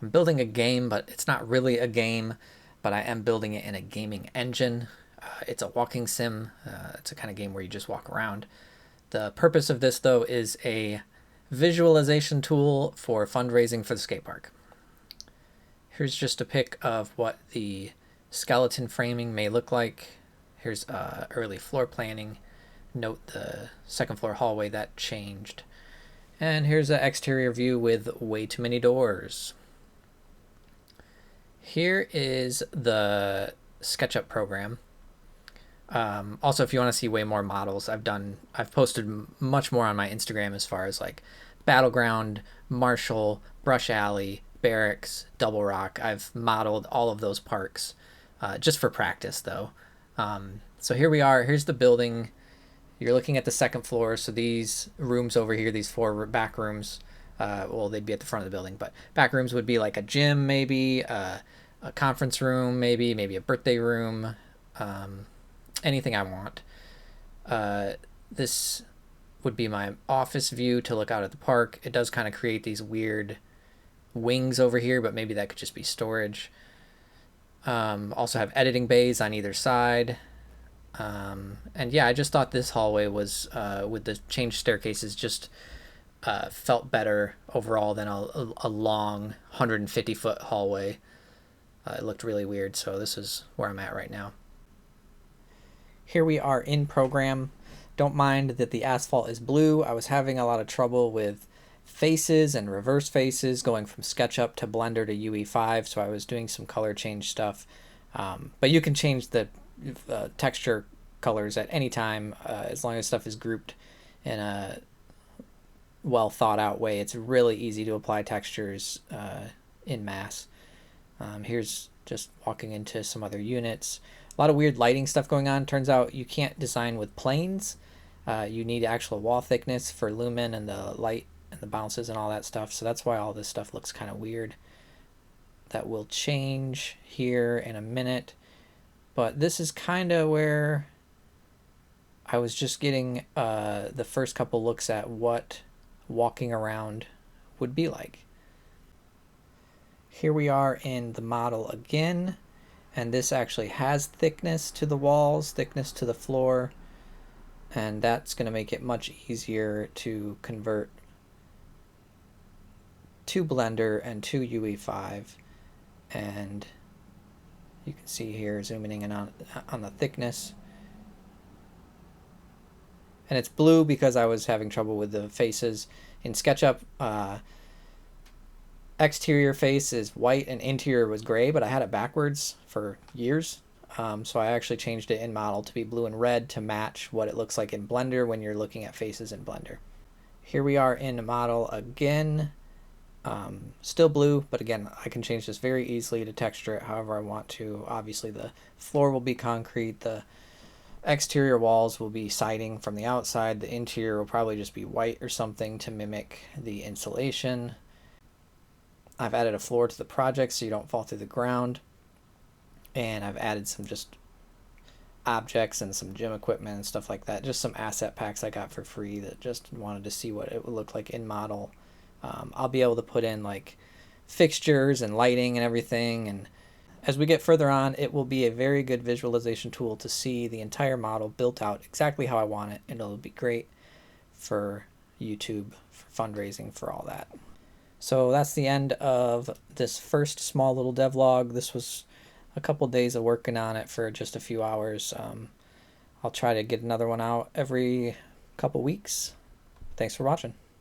I'm building a game, but it's not really a game, but I am building it in a gaming engine. It's a walking sim. It's a kind of game where you just walk around. The purpose of this, though, is a visualization tool for fundraising for the skate park. Here's just a pic of what the skeleton framing may look like. Here's early floor planning. Note the second floor hallway that changed. And here's an exterior view with way too many doors. Here is the Sketchup program. Also, if you want to see way more models, I've posted much more on my Instagram as far as like Battleground, Marshall, Brush Alley, Barracks, Double Rock. I've modeled all of those parks just for practice, though. So here we are. Here's the building. You're looking at the second floor. So these rooms over here, these four back rooms, well, they'd be at the front of the building, but back rooms would be like a gym, maybe a conference room, maybe a birthday room, anything I want. This would be my office view to look out at the park. It does kind of create these weird wings over here, but maybe that could just be storage. Also have editing bays on either side. And yeah, I just thought this hallway was, with the changed staircases, just felt better overall than a long 150-foot hallway. It looked really weird, so this is where I'm at right now. Here we are in program. Don't mind that the asphalt is blue. I was having a lot of trouble with faces and reverse faces going from SketchUp to Blender to UE5, so I was doing some color change stuff. But you can change the texture colors at any time as long as stuff is grouped in a well thought out way. It's really easy to apply textures in mass. Here's just walking into some other units. A lot of weird lighting stuff going on. Turns out you can't design with planes. You need actual wall thickness for lumen and the light and the bounces and all that stuff. So that's why all this stuff looks kind of weird. That will change here in a minute. But this is kind of where I was just getting the first couple looks at what walking around would be like. Here we are in the model again, and this actually has thickness to the walls, thickness to the floor, and that's going to make it much easier to convert to Blender and to UE5. And you can see here, zooming in on the thickness. And it's blue because I was having trouble with the faces. In SketchUp, exterior face is white and interior was gray, but I had it backwards for years. So I actually changed it in model to be blue and red to match what it looks like in Blender when you're looking at faces in Blender. Here we are in model again. Still blue, but again, I can change this very easily to texture it however I want to. Obviously, the floor will be concrete. The exterior walls will be siding from the outside. The interior will probably just be white or something to mimic the insulation. I've added a floor to the project so you don't fall through the ground. And I've added some just objects and some gym equipment and stuff like that. Just some asset packs I got for free that just wanted to see what it would look like in model. I'll be able to put in like fixtures and lighting and everything. And as we get further on, it will be a very good visualization tool to see the entire model built out exactly how I want it. And it'll be great for YouTube, for fundraising, for all that. So that's the end of this first small little devlog. This was a couple days of working on it for just a few hours. I'll try to get another one out every couple weeks. Thanks for watching.